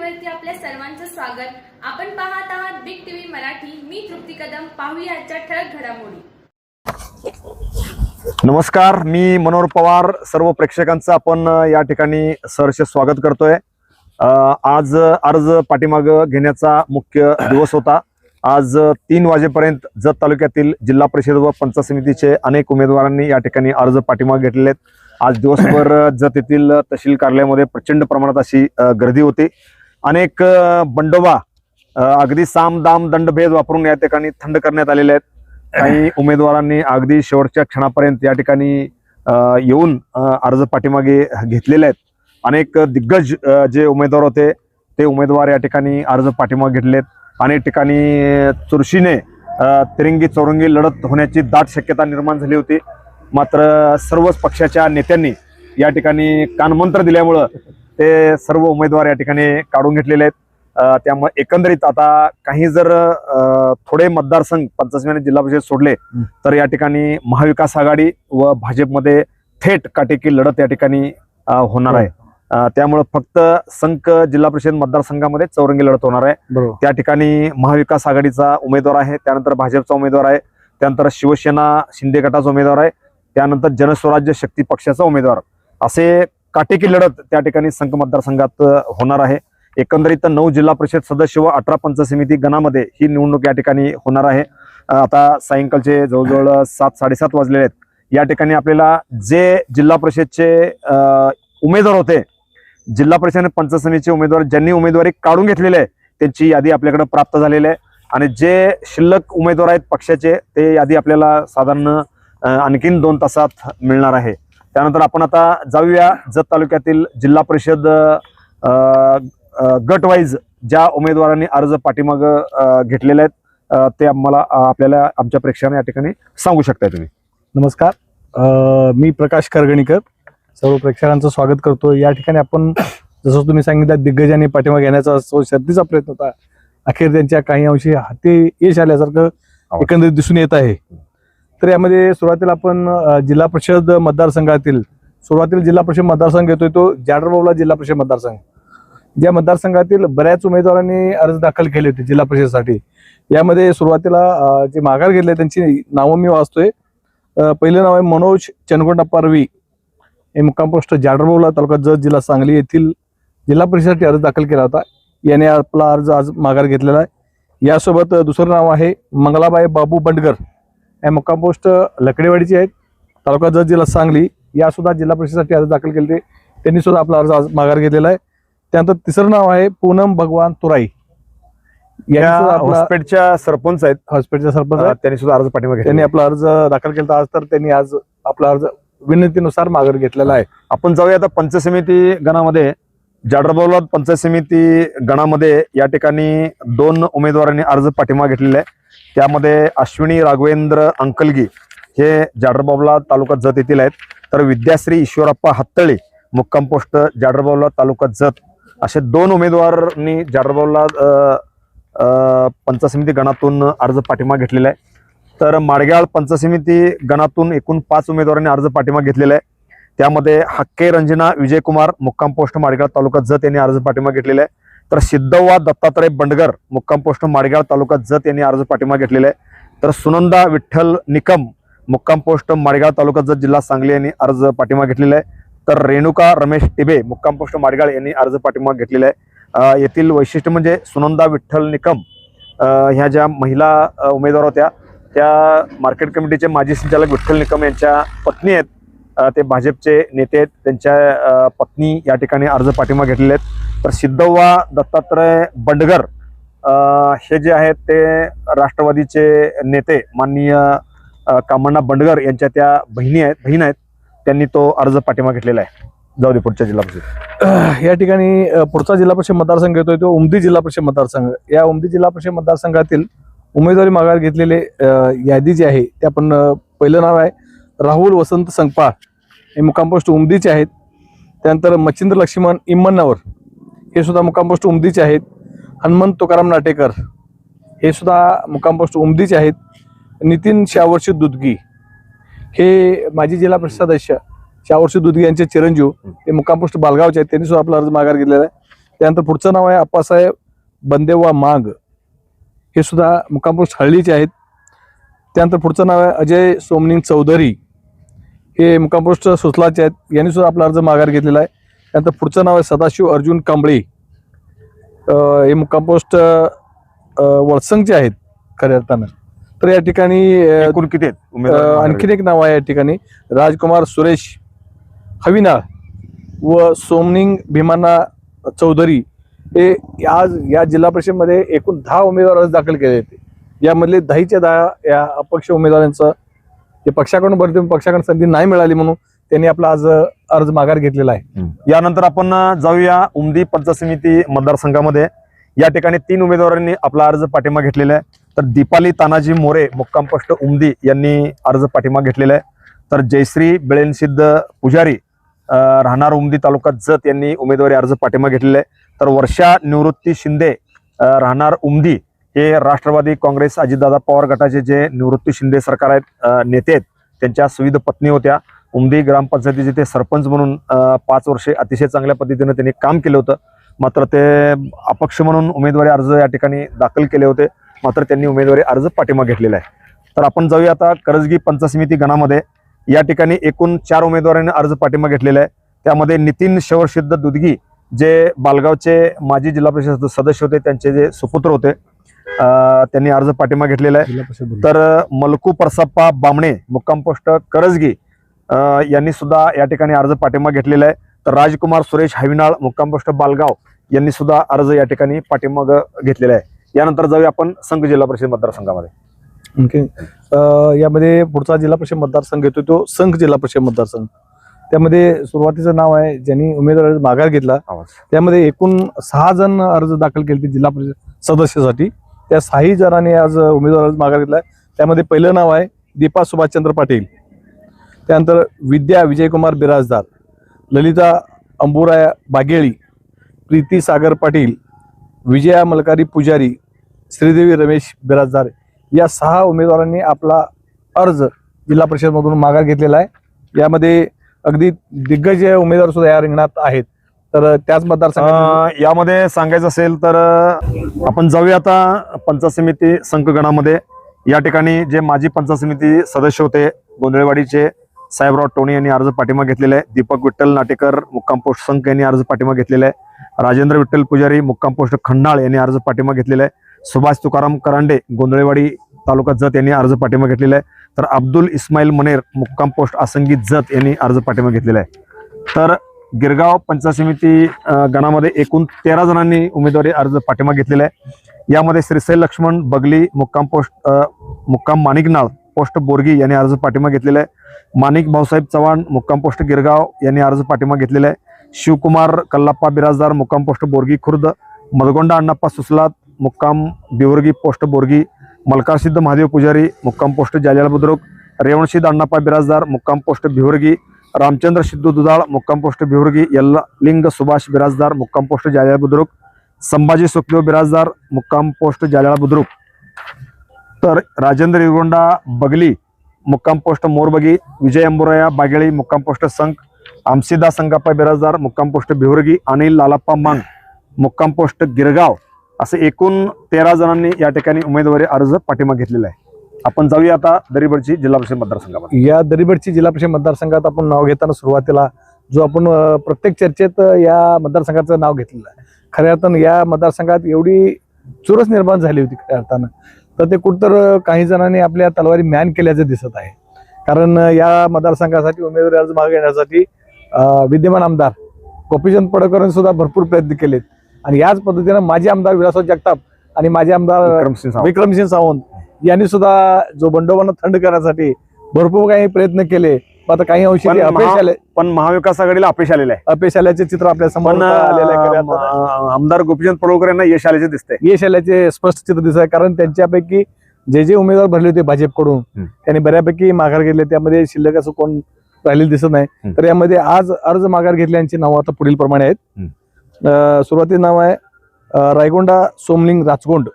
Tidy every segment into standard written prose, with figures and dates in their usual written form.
चॅनलवरती आपल्या सर्वांचं स्वागत। आपण पाहत आहात बिग टीव्ही मराठी। मी तृप्ती कदम। पाहूया आजच्या ठळक घडामोडी। नमस्कार, मी मनोहर पवार। सर्व प्रेक्षकांचं आपण या ठिकाणी सहर्ष स्वागत करतोय। आज अर्ज पाठीमाग घेण्याचा मुख्य दिवस होता। आज 3 वाजेपर्यंत जत तालुक्यातील जिल्हा परिषद व पंचायत समितीचे अनेक उमेदवारांनी या ठिकाणी अर्ज पाठीमाग घेतलेले आहेत। आज दिवसभर जत येथील तहसील कार्यालयामध्ये प्रचंड प्रमाणात अशी गर्दी होती। अनेक बंडोबा अगदी साम दाम दंडभेद वापरून या ठिकाणी थंड करण्यात आलेले आहेत। काही उमेदवारांनी अगदी शेवटच्या क्षणापर्यंत या ठिकाणी येऊन अर्ज पाठीमागे घेतलेले आहेत। अनेक दिग्गज जे उमेदवार होते ते उमेदवार या ठिकाणी अर्ज पाठीमागे घेतलेत। अनेक ठिकाणी चुरशीने तिरंगी चौरंगी लढत होण्याची दाट शक्यता निर्माण झाली होती। मात्र सर्वच पक्षाच्या नेत्यांनी या ठिकाणी कानमंत्र दिल्यामुळं ते सर्व उमेदवार या ठिकाणी काढून घेतलेले आहेत। त्यामुळे एकंदरीत आता काही जर थोडे मतदारसंघ पंचायत समिती जिल्हा परिषद सोडले तर या ठिकाणी महाविकास आघाडी व भाजपमध्ये थेट काटेकी लढत या ठिकाणी होणार आहे। त्यामुळे फक्त संक जिल्हा परिषद मतदारसंघामध्ये चौरंगी लढत होणार आहे। त्या ठिकाणी महाविकास आघाडीचा उमेदवार आहे, त्यानंतर भाजपचा उमेदवार आहे, त्यानंतर शिवसेना शिंदे गटाचा उमेदवार आहे, त्यानंतर जनस्वराज्य शक्ती पक्षाचा उमेदवार, असे काटेकी लढत त्या ठिकाणी संक मतदारसंघात होणार आहे। एकंदरीत 9 जिल्हा परिषद सदस्य व 18 पंचायत समिती गणामध्ये ही निवडणूक या ठिकाणी होणार आहे। आता सायंकाळचे जवळजवळ 7-7:30 वाजलेले आहेत। या ठिकाणी आपल्याला जे जिल्हा परिषदचे उमेदवार होते, जिल्हा परिषद आणि पंचायत समितीचे उमेदवार ज्यांनी उमेदवारी काढून घेतलेले आहे त्यांची यादी आपल्याकडे प्राप्त झालेली आहे। आणि जे शिल्लक उमेदवार आहेत पक्षाचे ते यादी आपल्याला साधारण आणखीन 2 तासात मिळणार आहे। त्यानंतर आपण आता जाऊया जत तालुक्यातील जिल्हा परिषद गट वाईज ज्या उमेदवारांनी अर्ज पाठीमाग घेतलेले आहेत ते आपल्याला आमच्या प्रेक्षकांना या ठिकाणी सांगू शकता तुम्ही। नमस्कार, मी प्रकाश करगणीकर सर्व प्रेक्षकांचं स्वागत करतो। या ठिकाणी आपण जसं तुम्ही सांगितलं दिग्गजांनी पाठिंबा घेण्याचा शर्तीचा प्रयत्न होता, अखेर त्यांच्या काही अंशी हाती यश आल्यासारखं एकंदरीत दिसून येत आहे। तर यामध्ये सुरुवातीला आपण जिल्हा परिषद मतदारसंघातील जिल्हा परिषद मतदारसंघ येतोय तो जाडरबावला जिल्हा परिषद मतदारसंघ। ज्या मतदारसंघातील बऱ्याच उमेदवारांनी अर्ज दाखल केले होते जिल्हा परिषदेसाठी। यामध्ये सुरुवातीला जे माघार घेतले त्यांची नावं मी वाचतोय। पहिलं नाव आहे मनोज चनगोंडप्पा रवी, हे मुक्काम पोस्ट जाडरबावला तालुका जत जिल्हा सांगली येथील जिल्हा परिषदेसाठी अर्ज दाखल केला होता। याने आपला अर्ज आज माघार घेतलेला आहे। यासोबत दुसरं नाव आहे मंगलाबाई बाबू बंडगर, हे मुक्काम पोस्ट लकडेवाडीचे आहेत, तालुका जत जिल्हा सांगली। या सुद्धा जिल्हा परिषदेसाठी अर्ज दाखल केले, त्यांनी सुद्धा आपला अर्ज आज माघार घेतलेला आहे। त्यानंतर तिसरं नाव आहे पूनम भगवान तुराई, हॉस्पिटलच्या सरपंच आहेत, त्यांनी सुद्धा अर्ज पाठीमागे त्यांनी आपला अर्ज दाखल केला। आज तर त्यांनी आज आपला अर्ज विनंतीनुसार माघार घेतलेला आहे। आपण जाऊया आता पंचायत समिती गणामध्ये। जाडरबावला पंचायत समिती गणामध्ये या ठिकाणी 2 उमेदवारांनी अर्ज पाठिंबा घेतलेला आहे। त्यामध्ये अश्विनी राघवेंद्र अंकलगी हे जाडरबावला तालुका जत येथील आहेत, तर विद्याश्री ईश्वरप्पा हत्तळे मुक्काम पोस्ट जाडरबावला तालुका जत, असे 2 उमेदवारांनी जाडरबावला पंचायत समिती गणातून अर्ज पाठिंबा घेतलेला आहे। तर माडगाळ पंचायत समिती गणातून एकूण 5 उमेदवारांनी अर्ज पाठिंबा घेतलेला आहे। त्यामध्ये हक्के रंजना विजयकुमार मुक्काम पोस्ट माडगाळ तालुका जत यांनी अर्ज पाठिंबा घेतलेला आहे। तर सिद्धव्वा दत्तात्रय बंडगर मुक्काम पोस्ट माडगाळ तालुका जत यांनी अर्ज पाठिंबा घेतलेला आहे। तर सुनंदा विठ्ठल निकम मुक्काम पोस्ट माडगाळ तालुका जत जिल्हा सांगली यांनी अर्ज पाठिंबा घेतलेला आहे। तर रेणुका रमेश टिबे मुक्काम पोस्ट माडगाळ यांनी अर्ज पाठिंबा घेतलेला आहे। येथील वैशिष्ट्य म्हणजे सुनंदा विठ्ठल निकम ह्या ज्या महिला उमेदवार होत्या त्या मार्केट कमिटीचे माजी संचालक विठ्ठल निकम यांच्या पत्नी आहेत, ते भाजपचे नेते आहेत, त्यांच्या पत्नी या ठिकाणी अर्ज पाठिंबा घेतलेले आहेत। तर सिद्धव्वा दत्तात्रय बंडगर हे जे आहेत ते राष्ट्रवादीचे नेते माननीय कामण्णा बंडगर यांच्या त्या बहीण आहेत, त्यांनी तो अर्ज पाठिंबा घेतलेला आहे। जाऊ दे पुढच्या जिल्हा परिषद। या ठिकाणी पुढचा जिल्हा परिषद मतदारसंघ येतोय तो उमदी जिल्हा परिषद मतदारसंघ। या उमदी जिल्हा परिषद मतदारसंघातील उमेदवारी माघार घेतलेले यादी जी आहे ते आपण पहिलं नाव आहे राहुल वसंत संगपाळ, हे मुक्काम पोस्ट उमदीचे आहेत। त्यानंतर मच्छिंद्र लक्ष्मण इम्मनवर, हे सुद्धा मुक्काम पोस्ट उमदीचे आहेत। हनुमंत तुकाराम नाटेकर, हे सुद्धा मुक्काम पोस्ट उमदीचे आहेत। नितीन शावर्षी दुधगी, हे माजी जिल्हा परिषद सदस्य शावर्षी दुधगी यांचे चिरंजीव, हे मुक्काम पोस्ट बालगावचे आहेत, त्यांनी सुद्धा आपला अर्ज माघार घेतलेला आहे। त्यानंतर पुढचं नाव आहे अप्पासाहेब बंदेवा मांग, हे सुद्धा मुक्काम पोस्ट हळलीचे आहेत. त्यानंतर पुढचं नाव आहे अजय सोमनिंग चौधरी, हे मुक्काम पोस्ट सुसलाचे आहेत, यांनी सुद्धा आपला अर्ज माघार घेतलेला आहे. त्यानंतर पुढचं नाव आहे सदाशिव अर्जुन कांबळे, हे मुक्काम पोस्ट वळसंगचे आहेत खऱ्या अर्थानं. तर या ठिकाणी एकूण किती आहेत उमेदवार? आणखीन एक नाव आहे या ठिकाणी राजकुमार सुरेश हविनाळ व सोमनिंग भीमाना चौधरी, हे आज या जिल्हा परिषदेमध्ये एकूण 10 उमेदवार अर्ज दाखल केले होते. यामधले 10च्या 10 या अपक्ष उमेदवारांचं ते पक्षाकडून भरते, पक्षाकडून संधी नाही मिळाली म्हणून त्यांनी आपला आज अर्ज माघार घेतलेला आहे. यानंतर आपण जाऊया उमदी पंचायत समिती मतदारसंघामध्ये. या ठिकाणी 3 उमेदवारांनी आपला अर्ज पाठिंबा घेतलेला आहे. तर दीपाली तानाजी मोरे मुक्काम पोस्ट उमदी यांनी अर्ज पाठिंबा घेतलेला आहे. तर जयश्री बेळेनसिद्ध पुजारी राहणार उमदी तालुका जत यांनी उमेदवारी अर्ज पाठिंबा घेतलेला आहे. तर वर्षा निवृत्ती शिंदे राहणार उमदी हे राष्ट्रवादी काँग्रेस अजितदादा पवार गटाचे जे निवृत्ती शिंदे सरकार आहेत नेते आहेत, त्यांच्या सुविध पत्नी होत्या. उमदी ग्रामपंचायतीचे ते सरपंच म्हणून 5 वर्षे अतिशय चांगल्या पद्धतीने त्यांनी काम केलं होतं. मात्र ते अपक्ष म्हणून उमेदवारी अर्ज या ठिकाणी दाखल केले होते, मात्र त्यांनी उमेदवारी अर्ज पाठिंबा घेतलेला आहे. तर आपण जाऊया आता करजगी पंचायत समिती गणामध्ये. या ठिकाणी एकूण 4 उमेदवारांनी अर्ज पाठिंबा घेतलेला आहे. त्यामध्ये नितीन शवरसिद्ध दुधगी जे बालगावचे माजी जिल्हा परिषद सदस्य होते, त्यांचे जे सुपुत्र होते, त्यांनी अर्ज पाठिंबा घेतलेला आहे. तर मलकू परसप्पा बामणे मुक्काम पोस्ट करजगी यांनी सुद्धा या ठिकाणी अर्ज पाठिंबा घेतलेला आहे. तर राजकुमार सुरेश हविनाळ मुक्काम पोस्ट बालगाव यांनी सुद्धा अर्ज या ठिकाणी पाठिंबा घेतलेला आहे. यानंतर जाऊया आपण संघ जिल्हा परिषद मतदारसंघामध्ये. यामध्ये पुढचा जिल्हा परिषद मतदारसंघ येतो तो संघ जिल्हा परिषद मतदारसंघ. त्यामध्ये सुरुवातीचं नाव आहे ज्यांनी उमेदवार माघार घेतला, त्यामध्ये एकूण 6 जण अर्ज दाखल केले जिल्हा परिषद सदस्यासाठी. त्या 6 जणांनी आज उमेदवार अर्ज माघार घेतला. त्यामध्ये पहिलं नाव आहे दीपा सुभाषचंद्र पाटील, त्यानंतर विद्या विजयकुमार बिराजदार, ललिता अंबुराया बागेळी, प्रीती सागर पाटील, विजया मलकारी पुजारी, श्रीदेवी रमेश बिराजदार, या 6 उमेदवारांनी आपला अर्ज जिल्हा परिषदमधून माघार घेतलेला आहे. यामध्ये अगदी दिग्गज उमेदवार सुद्धा या रिंगणात आहेत. तर त्याच मतदारसंघात यामध्ये सांगायचं असेल तर आपण जाऊया आता पंचायत समिती संघ गणामध्ये. या ठिकाणी जे माजी पंचायत समिती सदस्य होते गोंधळेवाडीचे साहेबराव टोणी यांनी अर्ज पाठिंबा घेतलेला आहे. दीपक विठ्ठल नाटेकर मुक्काम पोस्ट संघ यांनी अर्ज पाठिंबा घेतलेला आहे. राजेंद्र विठ्ठल पुजारी मुक्काम पोस्ट खंडाळ यांनी अर्ज पाठिंबा घेतलेला आहे. सुभाष तुकाराम करांडे गोंधळेवाडी तालुका जत यांनी अर्ज पाठिंबा घेतलेला आहे. तर अब्दुल इस्माईल मनेर मुक्काम पोस्ट आसंगी जत यांनी अर्ज पाठिंबा घेतलेला आहे. तर गिरगाव पंचायत समिती गणामध्ये एकूण 13 जणांनी उमेदवारी अर्ज पाठिंबा घेतलेला आहे. यामध्ये श्रीशैल लक्ष्मण बगली मुक्काम पोस्ट मुक्काम माणिकनाळ पोस्ट बोरगी यांनी अर्ज पाठिंबा घेतलेला आहे. माणिक भाऊसाहेब चव्हाण मुक्काम पोस्ट गिरगाव यांनी अर्ज पाठिंबा घेतलेला आहे. शिवकुमार कल्लाप्पा बिराजदार मुक्काम पोस्ट बोरगी खुर्द, मदगोंडा अण्णाप्पा सुसलात मुक्काम बिवरगी पोस्ट बोरगी, मलकारसिद्ध महादेव पुजारी मुक्काम पोस्ट जालियाल बुद्रुक, रेवणसिद्ध अण्णाप्पा बिराजदार मुक्काम पोस्ट भिवरगी, रामचंद्र सिद्धू दुधाळ मुक्काम पोस्ट भिवरगी, यल्लालिंग सुभाष बिराजदार मुक्काम पोस्ट जालियाल बुद्रुक, संभाजी सुखदेव बिराजदार मुक्काम पोस्ट जालियाल बुद्रुक. तर राजेंद्र इरगोंडा बगली मुक्काम पोस्ट मोरबगी, विजय अंबुराया बागेळी मुक्काम पोस्ट संघ, आमसीदा संगाप्पा बिराजदार मुक्काम पोस्ट भिवरगी, अनिल लालाप्पा मांग मुक्काम पोस्ट गिरगाव, असे एकूण 13 जणांनी या ठिकाणी उमेदवारी अर्ज पाठिंबा घेतलेला आहे. आपण जाऊया आता दरीबडची जिल्हा परिषद मतदारसंघामध्ये. या दरीबडची जिल्हा परिषद मतदारसंघात आपण नाव घेताना सुरुवातीला जो आपण प्रत्येक चर्चेत या मतदारसंघाचं नाव घेतलेलं आहे, खऱ्या अर्थानं या मतदारसंघात एवढी चुरस निर्माण झाली होती खऱ्या अर्थानं, तर ते कुठतर काही जणांनी आपल्या तलवारी म्यान केल्याचं दिसत आहे. कारण या मतदारसंघासाठी उमेदवारी अर्ज मागे घेण्यासाठी विद्यमान आमदार गोपीचंद पडळकरांनी सुद्धा भरपूर प्रयत्न केलेत. आणि याच पद्धतीनं माजी आमदार विलासराव जगताप आणि माजी आमदार विक्रमसिंह सावंत यांनी सुद्धा जो बंडोबांना थंड करण्यासाठी भरपूर काही प्रयत्न केले. आता काही अंशी अपयश आले, पण महाविकास आघाडीला अपयश आलेलं आहे. अपयश आल्याचे चित्र आपल्या समोर आमदार गोपीचंद पडळकर यांना यश आल्याचे दिसते. यश आल्याचे स्पष्ट चित्र दिसत आहे. कारण त्यांच्यापैकी जे उमेदवार भरले होते भाजपकडून त्यांनी बऱ्यापैकी माघार घेतले, त्यामध्ये शिल्लक असं कोण राहिलेलं दिसत नाही. तर यामध्ये आज अर्ज माघार घेतल्यांची नावं आता पुढील प्रमाणे आहेत. सुरुवातीचं नाव आहे रायगोंडा सोमलिंग राजगोंड,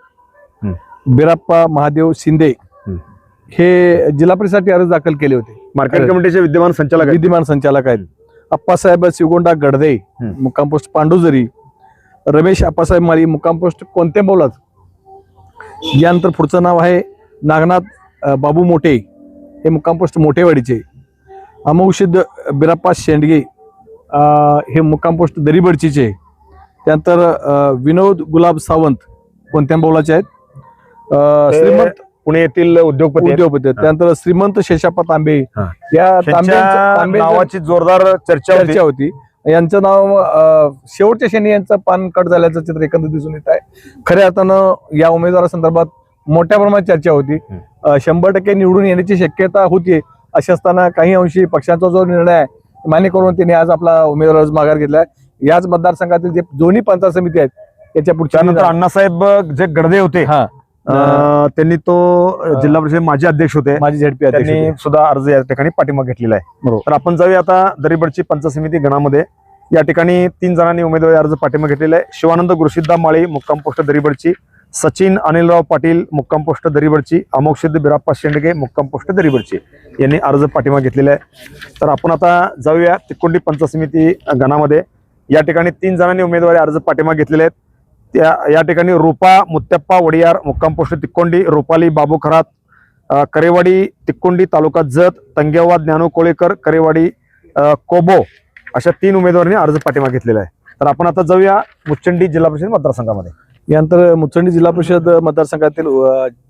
बिराप्पा महादेव शिंदे, हे जिल्हा परिषदेसाठी अर्ज दाखल केले होते. मार्केट कमिटीचे विद्यमान संचालक आहेत. अप्पासाहेब शिवगोंडा गडदे मुक्काम पोस्ट पांडुजरी, रमेश आप्पासाहेब माळी मुक्काम पोस्ट कोणते बोलात. यानंतर पुढचं नाव आहे नागनाथ बाबू मोठे, हे मुक्काम पोस्ट मोठेवाडीचे. अमोक्षिद बिराप्पा शेंडगे, हे मुक्काम पोस्ट दरीबडचीचे. त्यानंतर विनोद गुलाब सावंत कोणत्या बोलाचे आहेत, श्रीमंत पुणे येथील उद्योगपती आहेत. उद्योगपती. त्यानंतर श्रीमंत शेषाप्पा तांबे, या त्यांच्या नावाची जोरदार चर्चा होती. यांचं नाव शेवटच्या क्षणी यांचं पान कट झाल्याचं चित्र एकंदर दिसून येत आहे. खऱ्या अर्थानं या उमेदवारासंदर्भात मोठ्या प्रमाणात चर्चा होती. 100% निवडून येण्याची शक्यता होती. अशा असताना काही अंशी पक्षांचा जो निर्णय आहे मान्य करून त्यांनी आज आपला उमेदवार माघार घेतलाय. याच मतदारसंघातील जे दोन्ही पंचायत समिती आहेत त्याच्या पुढच्या त्यानंतर अण्णासाहेब जे गडदे होते, त्यांनी तो जिल्हा परिषद माजी अध्यक्ष होते, माजी झेडपी अध्यक्ष त्यांनी होते. सुद्धा अर्ज या ठिकाणी पाठिंबा घेतलेला आहे. बरोबर. तर आपण जाऊया आता दरीबडची पंचायत समिती गणामध्ये. या ठिकाणी 3 जणांनी उमेदवारी अर्ज पाठिंबा घेतलेला आहे. शिवानंद गुरुसिद्धा माळी मुक्काम पोस्ट दरीबडची, सचिन अनिलराव पाटील मुक्काम पोस्ट दरीबडची, अमोक्षिद बिराप्पा शेंडगे मुक्काम पोस्ट दरीबडची यांनी अर्ज पाठिंबा घेतलेला आहे. तर आपण आता जाऊया तिकोंडी पंचायत समिती गणामध्ये. या ठिकाणी 3 जणांनी उमेदवारी अर्ज पाठिंबा घेतलेले आहेत. या ठिकाणी रूपा मुत्तप्पा वडियार मुक्काम पोस्ट तिकोंडी, रुपाली बाबू खरात करेवाडी तिकोंडी तालुका जत, तंगेवा ज्ञानू कोळेकर करेवाडी कोबो, अशा 3 उमेदवारांनी अर्ज पाठिंबा घेतलेला आहे. तर आपण आता जाऊया मुचंडी जिल्हा परिषद मतदारसंघामध्ये. यानंतर मुचंडी जिल्हा परिषद मतदारसंघातील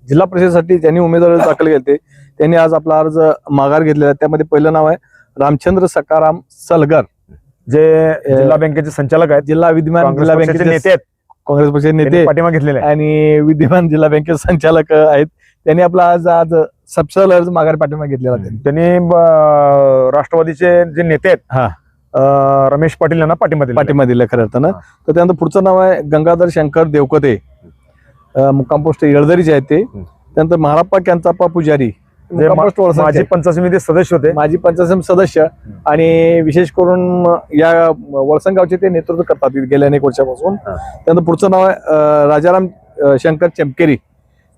जिल्हा परिषदेसाठी ज्यांनी उमेदवारी दाखल केले त्यांनी आज आपला अर्ज माघार घेतलेला आहे. त्यामध्ये पहिलं नाव आहे रामचंद्र सकाराम सलगर, जे जिल्हा बँकेचे संचालक आहेत, जिल्हा विद्यमान जिल्हा बँकेचे नेते आहेत, काँग्रेस पक्षाचे नेते पाठिंबा घेतलेला आहे आणि विद्यमान जिल्हा बँकेचे संचालक आहेत. त्यांनी आपला आज सपसल अर्ज माघार पाठिंबा घेतलेला. त्यांनी राष्ट्रवादीचे जे नेते आहेत रमेश पाटील यांना पाठिंबा दिला खऱ्या अर्थानं. तर त्यानंतर पुढचं नाव आहे गंगाधर शंकर देवकते, मुक्काम पोस्ट येळदरीचे आहेत ते. त्यानंतर महाराप्पा कॅंचाप्पा पुजारी, मुक्काम पोस्ट वळसा, माजी पंचायत समिती सदस्य होते, माजी पंचायत समिती सदस्य आणि विशेष करून या वळसंग गावचे ते नेतृत्व करतात गेल्या अनेक वर्षापासून. त्यानंतर पुढचं नाव आहे राजाराम शंकर चमकेरी,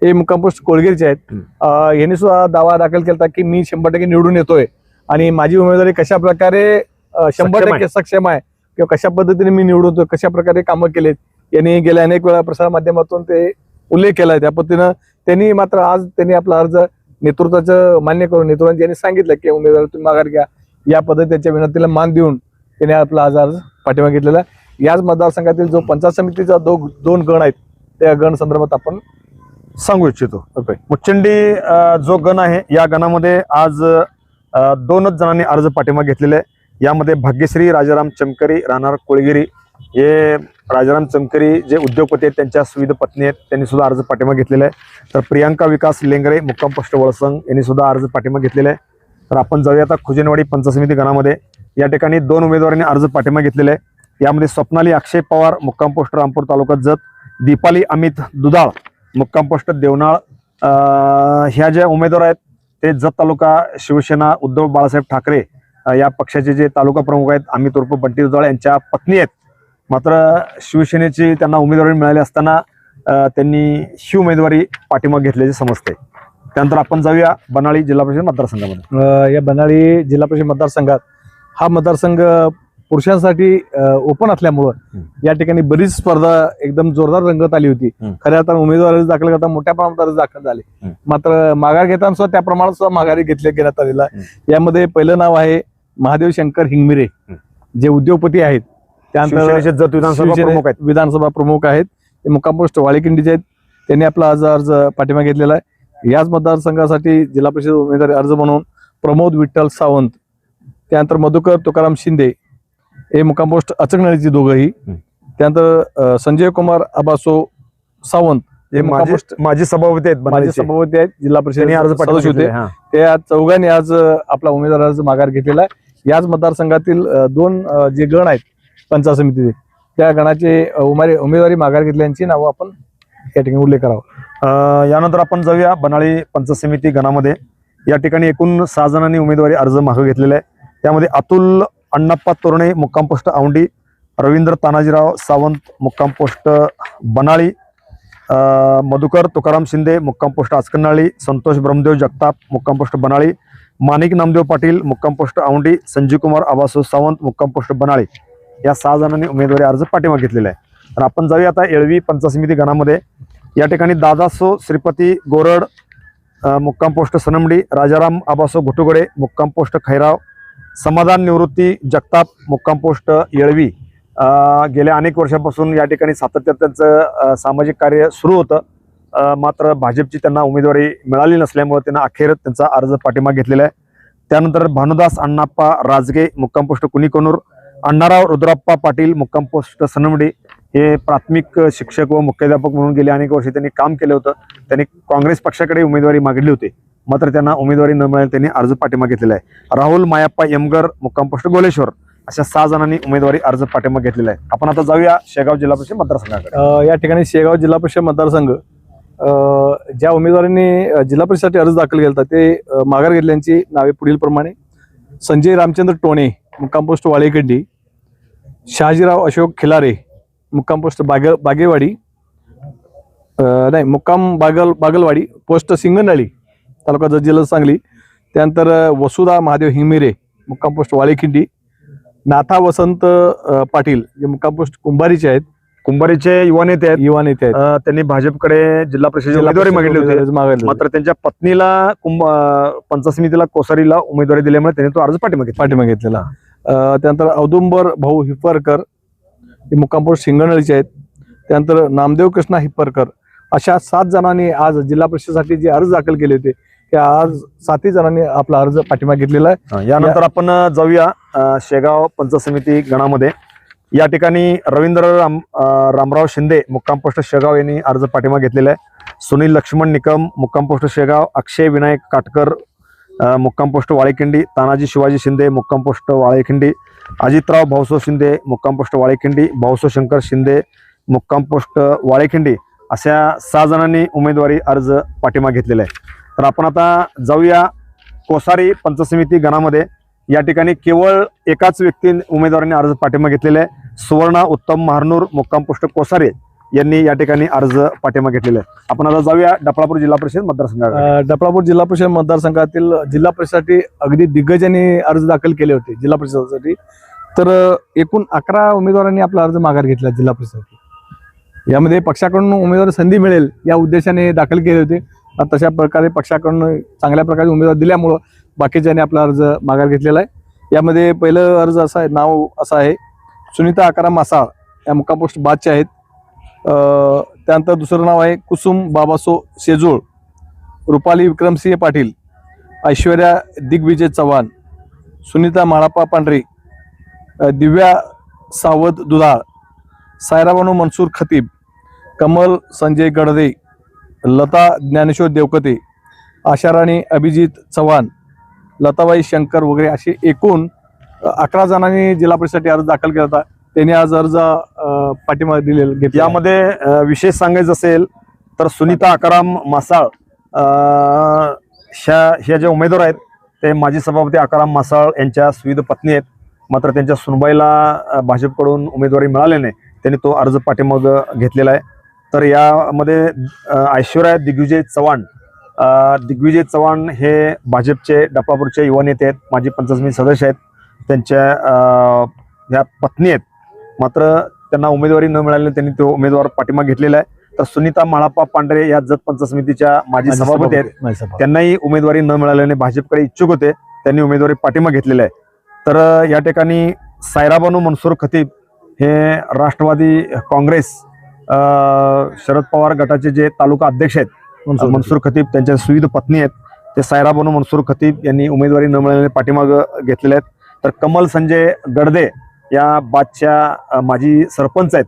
हे मुक्काम पोस्ट कोळगेरचे आहेत. यांनी सुद्धा दावा दाखल केला की मी 100% निवडून येतोय आणि माझी उमेदवारी कशा प्रकारे 100% सक्षम आहे किंवा कशा पद्धतीने मी निवडतो, कशा प्रकारे कामं केलेत यांनी गेल्या अनेक वेळा प्रसार माध्यमातून ते उल्लेख केलाय. त्या पद्धतीनं त्यांनी मात्र आज त्यांनी आपला अर्ज नेतृत्वाचं मान्य करून नेतृत्वाने ज्यांनी सांगितलं की उमेदवार तुम्ही माघार घ्या, या पद्धतीच्या विनंतीला मान देऊन त्यांनी आपला आज अर्ज पाठिंबा घेतलेला. याच मतदारसंघातील जो पंचायत समितीचा 2 गण आहेत त्या गण संदर्भात आपण सांगू इच्छितो. मुचंडी जो गण आहे या गणामध्ये आज 2च जणांनी अर्ज पाठिंबा घेतलेले आहे. यामध्ये भाग्यश्री राजाराम चमकरी राहणार कोळगिरी, हे राजाराम चमकरी जे उद्योगपती आहेत त्यांच्या सुविध पत्नी आहेत, त्यांनी सुद्धा अर्ज पाठिंबा घेतलेला आहे. तर प्रियांका विकास लेंगरे मुक्काम पोस्ट वळसंग यांनी सुद्धा अर्ज पाठिंबा घेतलेला आहे. तर आपण जाऊया आता खुजेनवाडी पंचायत समिती गणामध्ये. या ठिकाणी 2 उमेदवारांनी अर्ज पाठिंबा घेतलेला आहे. यामध्ये स्वप्नाली अक्षय पवार मुक्काम पोस्ट रामपूर तालुका जत, दीपाली अमित दुधाळ मुक्काम पोस्ट देवनाळ, ह्या ज्या उमेदवार आहेत ते जत तालुका शिवसेना उद्धव बाळासाहेब ठाकरे या पक्षाचे जे तालुका प्रमुख आहेत अमित उर्फ बंटी दुधाळ यांच्या पत्नी आहेत. मात्र शिवसेनेची त्यांना उमेदवारी मिळाली असताना त्यांनी ही उमेदवारी पाठिंबा घेतल्याचे समजते. त्यानंतर आपण जाऊया बनाळी जिल्हा परिषद मतदारसंघामध्ये. या बनाळी जिल्हा परिषद मतदारसंघात हा मतदारसंघ पुरुषांसाठी ओपन असल्यामुळं या ठिकाणी बरीच स्पर्धा एकदम जोरदार रंगत आली होती. खऱ्या अर्थानं उमेदवार अर्ज दाखल करता मोठ्या प्रमाणात अर्ज दाखल झाले. मात्र माघार घेताना सुद्धा त्या प्रमाणात सुद्धा माघारी घेण्यात आलेला. यामध्ये पहिलं नाव आहे महादेव शंकर हिंगमिरे, जे उद्योगपती आहेत. त्यानंतर विधानसभा प्रमुख आहेत, ते मुक्काम पोस्ट वाळेकिंडीचे आहेत. त्यांनी आपला अर्ज पाठिंबा घेतलेला आहे. याच मतदारसंघासाठी जिल्हा परिषद उमेदवारी अर्ज म्हणून प्रमोद विठ्ठल सावंत, त्यानंतर मधुकर तुकाराम शिंदे, हे मुक्काम पोस्ट अचकनळीची दोघंही. त्यानंतर संजय कुमार अबासो सावंत, हे माजी सभापती आहेत जिल्हा परिषद अर्ज सदस्य होते. त्या चौघांनी आज आपला उमेदवार अर्ज माघार घेतलेला आहे. याच मतदारसंघातील 2 जे गण आहेत पंचायत समितीचे त्या गणाचे उमेदवारी माघार घेतल्यांची नावं आपण या ठिकाणी उल्लेख करावा. यानंतर आपण जाऊया बनाळी पंचायत समिती गणामध्ये. या ठिकाणी एकूण 6 जणांनी उमेदवारी अर्ज मागे घेतलेला आहे. त्यामध्ये अतुल अण्णाप्पा तोरणे मुक्काम पोस्ट औंडी, रवींद्र तानाजीराव सावंत मुक्काम पोस्ट बनाळी, मधुकर तुकाराम शिंदे मुक्काम पोस्ट आचकनाळी, संतोष ब्रह्मदेव जगताप मुक्काम पोस्ट बनाळी, माणिक नामदेव पाटील मुक्काम पोस्ट औंडी, संजीव कुमार आबासो सावंत मुक्काम पोस्ट बनाळी, या 6 जणांनी उमेदवारी अर्ज पाठिंबा घेतलेला आहे. तर आपण जाऊया आता येळवी पंचायत समिती गणामध्ये. या ठिकाणी दादासो श्रीपती गोरड मुक्काम पोस्ट सनमडी, राजाराम आबासो घुटुगडे मुक्काम पोस्ट खैराव, समाधान निवृत्ती जगताप मुक्काम पोस्ट येळवी गेल्या अनेक वर्षापासून या ठिकाणी सातत्यात त्यांचं सामाजिक कार्य सुरू होतं. मात्र भाजपची त्यांना उमेदवारी मिळाली नसल्यामुळे त्यांना अखेर त्यांचा अर्ज पाठिंबा घेतलेला आहे. त्यानंतर भानुदास अण्णाप्पा राजगे मुक्काम पोस्ट कुणीकोनूर, अण्णाराव रुद्राप्पा पाटील मुक्काम पोस्ट सनमडी हे प्राथमिक शिक्षक व मुख्याध्यापक म्हणून गेले अनेक वर्षे त्यांनी काम केलं होतं. त्यांनी काँग्रेस पक्षाकडे उमेदवारी मागितली होती, मात्र त्यांना उमेदवारी न मिळाली त्यांनी अर्ज पाठिंबा घेतलेला आहे. राहुल मायाप्पा यमगर मुक्काम पोस्ट गोलेश्वर अशा 6 जणांनी उमेदवारी अर्ज पाठिंबा घेतलेला आहे. आपण आता जाऊया शेगाव जिल्हा परिषद मतदारसंघाकडे. या ठिकाणी शेगाव जिल्हा परिषद मतदारसंघ ज्या उमेदवारांनी जिल्हा परिषदेसाठी अर्ज दाखल केला होता ते माघार घेतल्यांची नावे पुढील प्रमाणे: संजय रामचंद्र टोणे मुक्काम पोस्ट वाळेकंडी, शहाजीराव अशोक खिलारे मुक्काम पोस्ट बागेवाडी मुक्काम बागलवाडी पोस्ट सिंगनळी तालुका जत जिल्हा सांगली. त्यानंतर वसुधा महादेव हिंगमिरे मुक्काम पोस्ट वाळेखिंडी, नाथा वसंत पाटील जे मुक्काम पोस्ट कुंभारीचे आहेत, कुंभारीचे युवा नेते आहेत. त्यांनी भाजपकडे जिल्हा परिषदेची उमेदवारी मागितली होती, मात्र त्यांच्या पत्नीला पंचायत समितीला कोसारीला उमेदवारी दिल्यामुळे त्यांनी तो अर्ज पाठिंबा घेतलेला. त्यानंतर औदुंबर भाऊ हिप्परकर हे मुक्काम पोस्ट शिंगणळीचे आहेत. त्यानंतर नामदेव कृष्णा हिप्परकर अशा 7 जणांनी आज जिल्हा परिषदेसाठी जे अर्ज दाखल केले होते त्या आज 7 जणांनी आपला अर्ज पाठिंबा घेतलेला आहे. यानंतर आपण जाऊया शेगाव पंचायत समिती गणामध्ये. या ठिकाणी रवींद्र रामराव शिंदे मुक्काम पोस्ट शेगाव यांनी अर्ज पाठिंबा घेतलेला आहे. सुनील लक्ष्मण निकम मुक्काम पोस्ट शेगाव, अक्षय विनायक काटकर मुक्काम पोस्ट वाळेखिंडी, तानाजी शिवाजी शिंदे मुक्काम पोस्ट वाळेखिंडी, अजितराव भाऊसो शिंदे मुक्काम पोस्ट वाळेखिंडी, भाऊसो शंकर शिंदे मुक्काम पोस्ट वाळेखिंडी अशा 6 जणांनी उमेदवारी अर्ज पाठिंबा घेतलेला आहे. तर आपण आता जाऊया कोसारी पंचायत समिती गणामध्ये. या ठिकाणी केवळ एकाच व्यक्ती उमेदवारांनी अर्ज पाठिंबा घेतलेला आहे. सुवर्णा उत्तम महारनूर मुक्काम पोस्ट कोसारे यांनी या ठिकाणी अर्ज पाठिंबा घेतलेला आहे. आपण आता जाऊया डफळापूर जिल्हा परिषद मतदारसंघाकडे. डफळापूर जिल्हा परिषद मतदारसंघातील जिल्हा परिषदेसाठी अगदी दिग्गजांनी अर्ज दाखल केले होते जिल्हा परिषदेसाठी. तर एकूण 11 उमेदवारांनी आपला अर्ज माघार घेतला जिल्हा परिषदेसाठी. यामध्ये पक्षाकडून उमेदवार संधी मिळेल या उद्देशाने दाखल केले होते. तशा प्रकारे पक्षाकडून चांगल्या प्रकारे उमेदवार दिल्यामुळं बाकीच्यांनी आपला अर्ज माघार घेतलेला आहे. यामध्ये पहिलं अर्ज असं आहे, नाव असं आहे सुनीता आकाराम मासाळ या मुक्काम पोस्ट बादच्या आहेत. त्यानंतर दुसरं नाव आहे कुसुम बाबासो शेजूळ, रुपाली विक्रमसिंह पाटील, ऐश्वर्या दिग्विजय चव्हाण, सुनीता म्हाळाप्पा पांढरे, दिव्या सावध दुधाळ, सायराबानू मनसूर खतीब, कमल संजय गडदे, लता ज्ञानेश्वर देवकते, आशाराणी अभिजित चव्हाण, लताबाई शंकर वगैरे असे एकूण 11 जणांनी जिल्हा परिषदेसाठी अर्ज दाखल केला होता. त्यांनी आज अर्ज पाठिंबा दिलेला. यामध्ये विशेष सांगायचं असेल तर सुनीता आकाराम मासाळ ह्या ज्या उमेदवार आहेत ते माजी सभापती आकाराम मासाळ यांच्या सुविध पत्नी आहेत. मात्र त्यांच्या सुनबाईला भाजपकडून उमेदवारी मिळाली नाही, त्यांनी तो अर्ज पाठिंबा घेतलेला आहे. तर यामध्ये ऐश्वर्या दिग्विजय चव्हाण हे भाजपचे डफळापूरचे युवा नेते आहेत, माजी पंचायत समिती सदस्य आहेत. त्यांच्या ह्या पत्नी आहेत, मात्र त्यांना उमेदवारी न मिळाल्याने त्यांनी तो उमेदवार पाठिंबा घेतलेला आहे. तर सुनीता म्हाळाप्पा पांढरे या जत पंचायत समितीच्या माजी सभापती आहेत, त्यांनाही उमेदवारी न मिळाल्याने भाजपकडे इच्छुक होते, त्यांनी उमेदवारी पाठिंबा घेतलेला आहे. तर या ठिकाणी सायराबानू मनसूर खतीब हे राष्ट्रवादी काँग्रेस शरद पवार गटाचे जे तालुका अध्यक्ष आहेत मनसूर खतीब त्यांच्या सुविध पत्नी आहेत, ते सायराबानू मनसूर खतीब यांनी उमेदवारी न मिळाल्याने पाठिंबा घेतलेले आहेत. तर कमल संजय गडदे या बादच्या माजी सरपंच आहेत,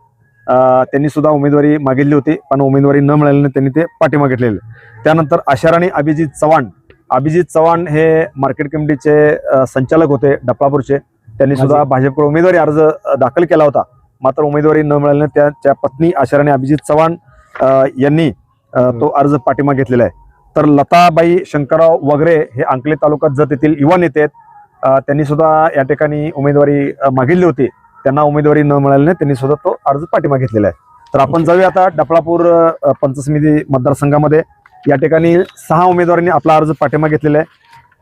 त्यांनी सुद्धा उमेदवारी मागितली होती, पण उमेदवारी न मिळाल्याने त्यांनी ते पाठिंबा घेतलेले. त्यानंतर आशाराणी अभिजित चव्हाण हे मार्केट कमिटीचे संचालक होते डफळापूरचे, त्यांनी सुद्धा भाजपकडे उमेदवारी अर्ज दाखल केला होता, मात्र उमेदवारी न मिळाल्याने त्याच्या पत्नी आशाराणी अभिजित चव्हाण यांनी तो अर्ज पाठिंबा घेतलेला आहे. तर लताबाई शंकरराव वगैरे हे अंकले तालुका जत येथील युवा नेते आहेत, त्यांनी सुद्धा या ठिकाणी उमेदवारी मागितली होती, त्यांना उमेदवारी न मिळाल्याने त्यांनी सुद्धा तो अर्ज पाठिंबा घेतलेला आहे. तर आपण जाऊया आता डफळापूर पंचायत समिती मतदारसंघामध्ये. या ठिकाणी 6 उमेदवारांनी आपला अर्ज पाठिंबा घेतलेला आहे.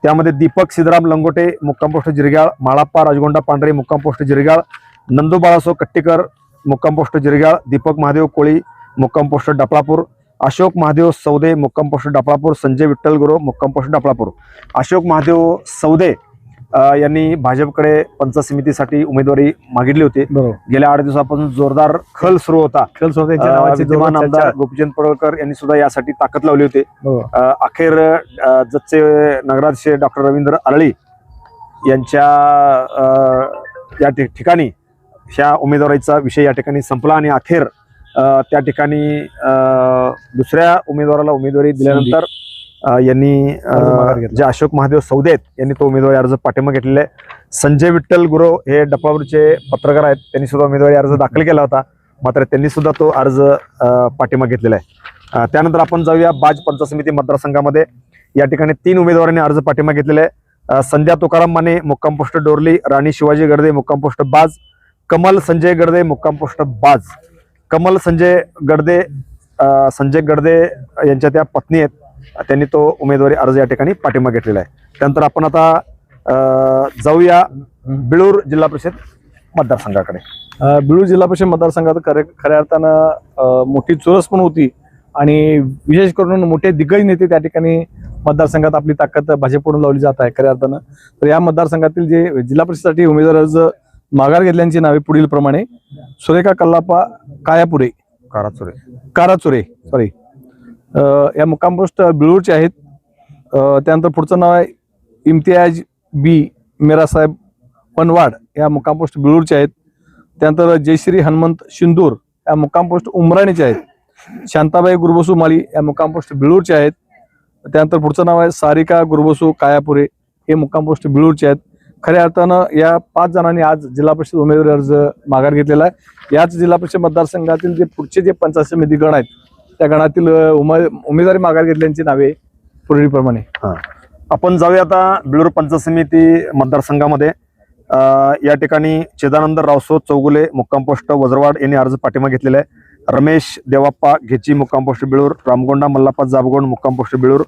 त्यामध्ये दीपक सिद्धराम लंगोटे मुक्काम पोस्ट जिरगाळ, माळाप्पा राजगोंडा पांढरे मुक्काम पोस्ट जिरगाळ, नंदू बाळासो कट्टीकर मुक्काम पोस्ट जिरगाळ, दीपक महादेव कोळी मुक्काम पोस्ट डफळापूर, अशोक महादेव सौदे मुक्काम पोस्ट डफळापूर, संजय विठ्ठल गुरव मुक्काम पोस्ट डफळापूर. अशोक महादेव सौदे यांनी भाजपकडे पंचायत समितीसाठी उमेदवारी मागितली होती. बरोबर. गेल्या 8 दिवसापासून जोरदार खल सुरू होता. विद्यमान आमदार बरोबर. गोपीचंद पडळकर यांनी सुद्धा यासाठी ताकद लावली होती. अखेर जतचे नगराध्यक्ष डॉक्टर रवींद्र आरळी यांच्या या ठिकाणी ह्या उमेदवारीचा विषय या ठिकाणी संपला आणि अखेर त्या ठिकाणी दुसऱ्या उमेदवाराला उमेदवारी दिल्यानंतर यांनी जे अशोक महादेव सौदे आहेत यांनी तो उमेदवारी अर्ज पाठिंबा घेतलेला आहे. संजय विठ्ठल गुरव हे डफळापूरचे पत्रकार आहेत, त्यांनी सुद्धा उमेदवारी अर्ज दाखल केला होता, मात्र त्यांनी सुद्धा तो अर्ज पाठिंबा घेतलेला आहे. त्यानंतर आपण जाऊया बाज पंचायत समिती मतदारसंघामध्ये. या ठिकाणी 3 उमेदवारांनी अर्ज पाठिंबा घेतलेला आहे. संध्या तुकाराम माने मुक्काम पोस्ट डोरली, राणी शिवाजी गडदे मुक्काम पोस्ट बाज, कमल संजय गडदे मुक्काम पोस्ट बाज. कमल संजय गडदे यांच्या त्या पत्नी आहेत, त्यांनी तो उमेदवारी अर्ज या ठिकाणी पाठिंबा घेतलेला आहे. त्यानंतर आपण आता जाऊया बिळूर जिल्हा परिषद मतदारसंघाकडे. बिळूर जिल्हा परिषद मतदारसंघात खऱ्या अर्थानं मोठी चुरस पण होती आणि विशेष करून मोठे दिग्गज नेते त्या ठिकाणी मतदारसंघात आपली ताकद भाजपकडून लावली जात आहे खऱ्या अर्थानं. तर या मतदारसंघातील जे जिल्हा परिषदेसाठी उमेदवार अर्ज माघार घेतल्यांची नावे पुढील प्रमाणे: सुरेखा कल्लापा काराचुरे या मुक्काम पोस्ट बिळूरचे आहेत. त्यानंतर पुढचं नाव आहे इम्तियाज बी मेरासाहेब पनवाड या मुक्काम पोस्ट बिळूरचे आहेत. त्यानंतर जयश्री हनुमंत शिंदूर या मुक्काम पोस्ट उमराणीचे आहेत. शांताबाई गुरबसू माळी या मुक्काम पोस्ट बिळूरचे आहेत. त्यानंतर पुढचं नाव आहे सारिका गुरबसू कायापुरे हे मुक्काम पोस्ट बिळूरचे आहेत. खऱ्या अर्थानं या 5 जणांनी आज जिल्हा परिषद उमेदवारी अर्ज माघार घेतलेला आहे. याच जिल्हा परिषद मतदारसंघातील जे पुढचे जे पंचायत समिती गण आहेत त्या गणातील उमेदवारी माघार घेतल्यांची नावे पुढीलप्रमाणे. आपण जाऊया आता बिळूर पंचायत समिती मतदारसंघामध्ये. या ठिकाणी चिदानंद रावसो चौगुले मुक्काम पोस्ट वजरवाड यांनी अर्ज पाठिंबा घेतलेला आहे. रमेश देवाप्पा घेची मुक्काम पोस्ट बिळूर, रामगोंडा मल्लाप्पा जाबगोंड मुक्काम पोस्ट बिळूर,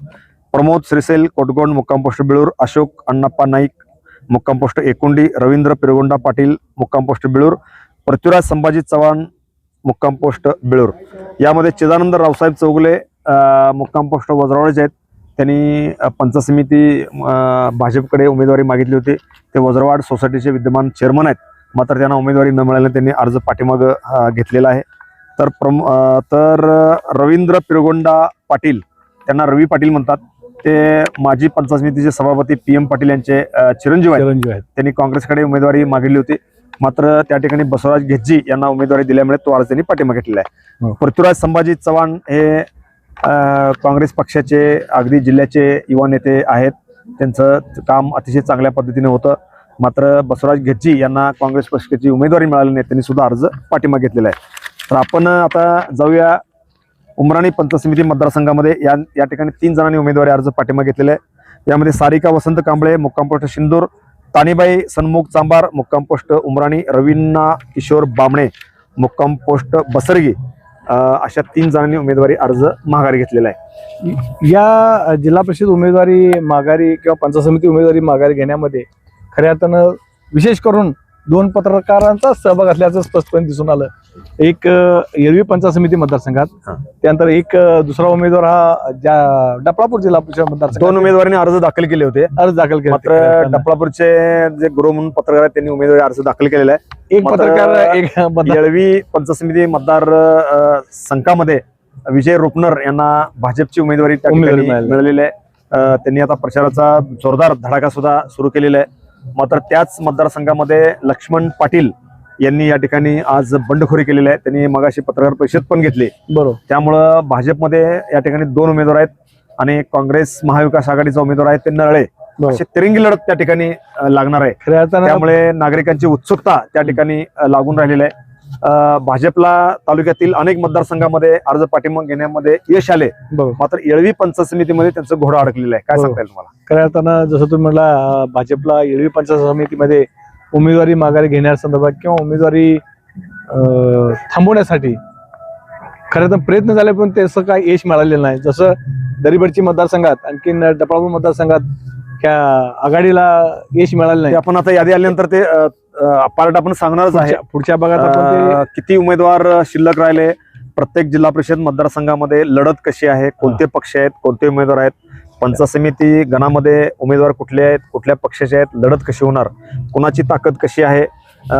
प्रमोद श्रीसेल कोटगोंड मुक्काम पोस्ट बिळूर, अशोक अण्णाप्पा नाईक मुक्काम पोस्ट एकुंडी, रवींद्र पिरगोंडा पाटील मुक्काम पोस्ट बिळूर, पृथ्वीराज संभाजी चव्हाण मुक्काम पोस्ट बिळूर. यामध्ये चिदानंद रावसाहेब चौगुले मुक्काम पोस्ट वजरवाडचे आहेत. त्यांनी पंचायत समिती भाजपकडे उमेदवारी मागितली होती. ते वजरवाड सोसायटीचे विद्यमान चेअरमन आहेत, मात्र त्यांना उमेदवारी न मिळाल्याने त्यांनी अर्ज पाठिंबा घेतलेला आहे. तर रवींद्र पिरगोंडा पाटील, त्यांना रवी पाटील म्हणतात, ते माजी पंचायत समितीचे सभापती PM पाटील यांचे चिरंजीव आहेत. त्यांनी काँग्रेसकडे उमेदवारी मागितली होती, मात्र त्या ठिकाणी बसवराज घेज्जी यांना उमेदवारी दिल्यामुळे तो अर्ज त्यांनी पाठिंबा घेतलेला आहे. पृथ्वीराज संभाजी चव्हाण हे काँग्रेस पक्षाचे अगदी जिल्ह्याचे युवा नेते आहेत. त्यांचं काम अतिशय चांगल्या पद्धतीने होतं, मात्र बसवराज घेज्जी यांना काँग्रेस पक्षाची उमेदवारी मिळाली नाही, त्यांनी सुद्धा अर्ज पाठिंबा घेतलेला आहे. तर आपण आता जाऊया उमराणी पंचायत समिती मतदारसंघामध्ये. या ठिकाणी 3 जणांनी उमेदवारी अर्ज पाठिंबा घेतलेला आहे. यामध्ये सारिका वसंत कांबळे मुक्काम पोस्ट शिंदूर, तानीबाई सन्मुख चांबार मुक्काम पोस्ट उमराणी, रवींना किशोर बामणे मुक्काम पोस्ट बसरगी अशा 3 जणांनी उमेदवारी अर्ज माघारी घेतलेला आहे. या जिल्हा परिषद उमेदवारी माघारी किंवा पंचायत समिती उमेदवारी माघारी घेण्यामध्ये खऱ्या अर्थानं विशेष करून 2 पत्रकारांचा सहभाग असल्याचं स्पष्टपणे दिसून आलं. एक येरवी पंचायत समिती मतदारसंघात, त्यानंतर एक दुसरा उमेदवार हा डफळापूर जिल्हा परिषद मतदारसंघ. 2 उमेदवारांनी अर्ज दाखल केले होते. मात्र डफळापूरचे जे गुरु म्हणून पत्रकार आहेत त्यांनी उमेदवारी अर्ज दाखल केलेला आहे. एक पत्रकार येळवी पंचायत समिती मतदार संघामध्ये विजय रुपनर यांना भाजपची उमेदवारी मिळालेली आहे. त्यांनी आता प्रचाराचा जोरदार धडाका सुद्धा सुरू केलेला आहे. मात्र त्याच मतदारसंघामध्ये लक्ष्मण पाटील यांनी या ठिकाणी आज बंडखोरी केलेली आहे. त्यांनी मगाशी पत्रकार परिषद पण घेतली. बरोबर. त्यामुळं भाजपमध्ये या ठिकाणी 2 उमेदवार आहेत आणि काँग्रेस महाविकास आघाडीचा उमेदवार आहे ते नरळे. अशी तिरंगी लढत त्या ठिकाणी लागणार आहे. त्यामुळे नागरिकांची उत्सुकता त्या ठिकाणी लागून राहिलेली आहे. भाजपला तालुक्यातील अनेक मतदारसंघामध्ये अर्ज पाठिंबा घेण्यामध्ये यश आले, मात्र येळवी पंचायत समितीमध्ये त्यांचं घोडं अडकलेलं आहे. काय सांगता येईल तुम्हाला? खऱ्या अर्थानं जसं तुम्ही म्हटला, भाजपला येळवी पंचायत समितीमध्ये उमेदवारी माघारी घेण्यासंदर्भात किंवा उमेदवारी थांबवण्यासाठी खरं तर प्रयत्न झाले, पण त्याचं काही यश मिळालेलं नाही. जसं दरीबडची मतदारसंघात, आणखीन डफळापूर मतदारसंघात त्या आघाडीला यश मिळालं नाही. आपण आता यादी आल्यानंतर ते पार्ट आपण सांगणारच आहे. पुढच्या भागात आपण ते किती उमेदवार शिल्लक राहिले, प्रत्येक जिल्हा परिषद मतदारसंघामध्ये लढत कशी आहे, कोणते पक्ष आहेत, कोणते उमेदवार आहेत, पंचायत समिती गणामध्ये उमेदवार कुठले आहेत, कुठल्या पक्षाचे आहेत, लढत कशी होणार, कुणाची ताकद कशी आहे,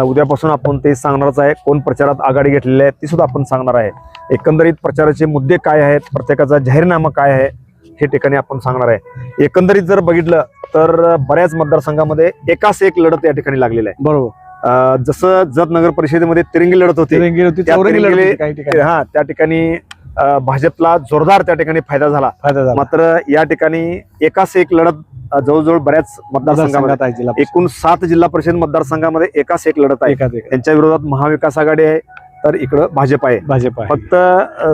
उद्यापासून आपण ते सांगणारच आहे. कोण प्रचारात आघाडी घेतलेली आहे ती सुद्धा आपण सांगणार आहे. एकंदरीत प्रचाराचे मुद्दे काय आहेत, प्रत्येकाचा जाहीरनामा काय आहे हे ठिकाणी आपण सांगणार आहे. एकंदरीत जर बघितलं तर बऱ्याच मतदारसंघामध्ये एकाच एक लढत या ठिकाणी लागलेली आहे. बरोबर. जसं जत नगर परिषदेमध्ये तिरंगी लढत होती, तिरंगी होती, त्या चौरंगी लढत होती तिरंगी- काही ठिकाणी. हा त्या ठिकाणी भाजपला जोरदार त्या ठिकाणी फायदा झाला. फायदा झाला. मात्र या ठिकाणी एकाच एक लढत जवळजवळ बऱ्याच मतदारसंघामध्ये मतदारसंघात आहे जिल्हा परिषद. एकूण 7 जिल्हा परिषद मतदारसंघामध्ये एकाच एक लढत आहे. एकाच एक त्यांच्या विरोधात महाविकास आघाडी आहे, तर इकडं भाजप आहे. भाजप आहे. फक्त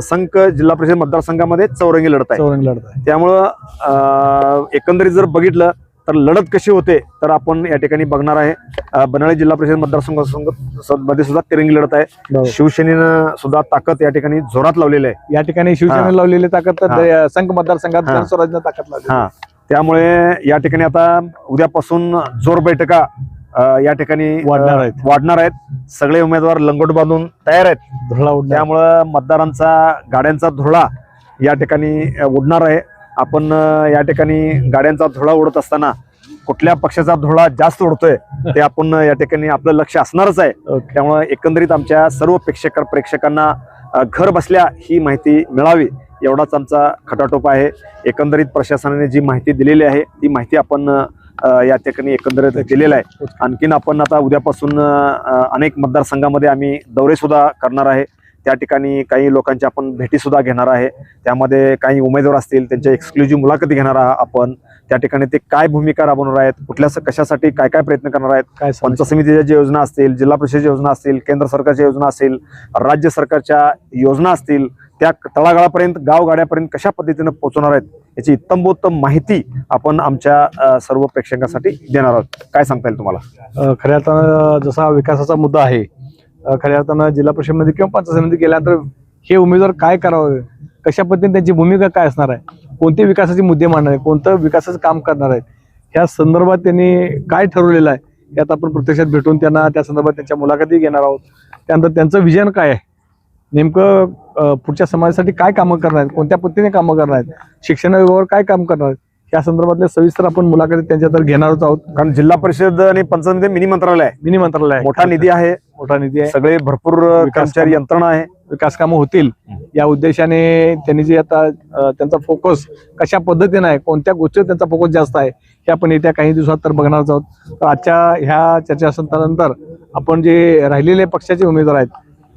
संख जिल्हा परिषद मतदारसंघामध्ये चौरंगी लढत आहे. चौरंगी लढत आहे. त्यामुळं एकंदरीत जर बघितलं तर लढत कशी होते तर आपण या ठिकाणी बघणार आहे. बनाळी जिल्हा परिषद मतदारसंघामध्ये सुद्धा तिरंगी लढत आहे. बरोबर. शिवसेनेनं सुद्धा ताकद या ठिकाणी जोरात लावलेली आहे. या ठिकाणी शिवसेनेने लावलेली ताकद तर संघ मतदारसंघात हा. जनस्वराज्यानं ताकद लावली. हा त्यामुळे या ठिकाणी आता उद्यापासून जोर बैठका या ठिकाणी वाढणार आहेत. सगळे उमेदवार लंगोट बांधून तयार आहेत. धुळा उडणार. त्यामुळं मतदारांचा गाड्यांचा धुळा या ठिकाणी उडणार आहे. आपण या ठिकाणी गाड्यांचा धुळा उडत असताना कुठल्या पक्षाचा धुळा जास्त उडतोय ते आपण या ठिकाणी आपलं लक्ष असणारच आहे. ओके. त्यामुळे एकंदरीत आमच्या सर्व प्रेक्षकांना घर बसल्या ही माहिती मिळावी एवढाच आमचा खटाटोप आहे. एकंदरीत प्रशासनाने जी माहिती दिलेली आहे ती माहिती आपण या ठिकाणी एकंदरीत दिलेलं आहे. आणखीन आपण आता उद्यापासून अनेक मतदारसंघामध्ये आम्ही दौरे सुद्धा करणार आहे. त्या ठिकाणी काही लोकांची आपण भेटी सुद्धा घेणार आहे. त्यामध्ये काही उमेदवार असतील त्यांच्या एक्सक्लुझिव्ह मुलाखती घेणार आहात आपण. त्या ठिकाणी ते काय भूमिका राबवणार आहेत, कुठल्या कशासाठी काय काय प्रयत्न करणार आहेत, काय पंचायत समितीच्या ज्या योजना असतील, जिल्हा परिषदेच्या योजना असतील, केंद्र सरकारच्या योजना असतील, राज्य सरकारच्या योजना असतील, त्या तळागाळापर्यंत गावगाड्यापर्यंत कशा पद्धतीने पोहोचणार आहेत याची इत्तमोत्तम माहिती आपण आमच्या सर्व प्रेक्षकांसाठी देणार आहोत. काय सांगता येईल तुम्हाला? खऱ्या अर्थानं जसा विकासाचा मुद्दा आहे, खऱ्या अर्थानं जिल्हा परिषदेमध्ये किंवा पंचायत समितीमध्ये गेल्यानंतर हे उमेदवार काय करावं, कशा पद्धतीने त्यांची भूमिका काय असणार आहे, कोणते विकासाचे मुद्दे मांडणार आहे, कोणतं विकासाचं काम करणार आहेत, ह्या संदर्भात त्यांनी काय ठरवलेलं आहे यात आपण प्रत्यक्षात भेटून त्यांना त्या संदर्भात त्यांच्या मुलाखती घेणार आहोत. त्यानंतर त्यांचं विजन काय आहे, नेमकं पुढच्या समाजासाठी काय कामं करणार आहेत, कोणत्या पद्धतीने कामं करणार आहेत, शिक्षण विभागावर काय काम करणार आहेत, या संदर्भातले सविस्तर आपण मुलाखती त्यांच्यातर घेणारच आहोत. कारण जिल्हा परिषद आणि पंचायत मिनी मंत्रालय आहे, मिनी मंत्रालय आहे, मोठा निधी आहे, सगळे भरपूर कर्मचारी यंत्रणा आहे, विकास कामं होतील या उद्देशाने त्यांनी जे आता त्यांचा फोकस कशा पद्धतीने आहे, कोणत्या गोष्टीवर त्यांचा फोकस जास्त आहे हे आपण येत्या काही दिवसात तर बघणारच आहोत. तर आजच्या ह्या चर्चासत्रानंतर आपण जे राहिलेले पक्षाचे उमेदवार आहेत,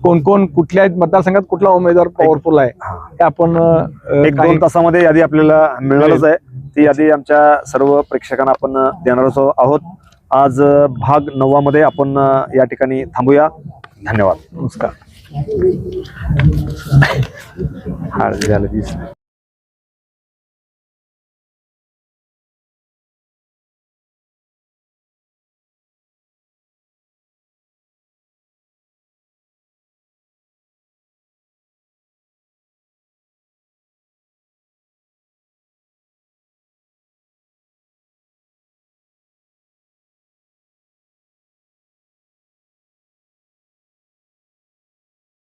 कोण कोण कुठल्या मतदारसंघात कुठला उमेदवार पॉवरफुल आहे हे आपण 1-2 तासामध्ये यादी आपल्याला मिळणारच आहे. ती यादी आमच्या सर्व प्रेक्षकांना आपण देणारच आहोत. आज भाग 9 मध्ये आपण या ठिकाणी थांबूया. धन्यवाद. नमस्कार.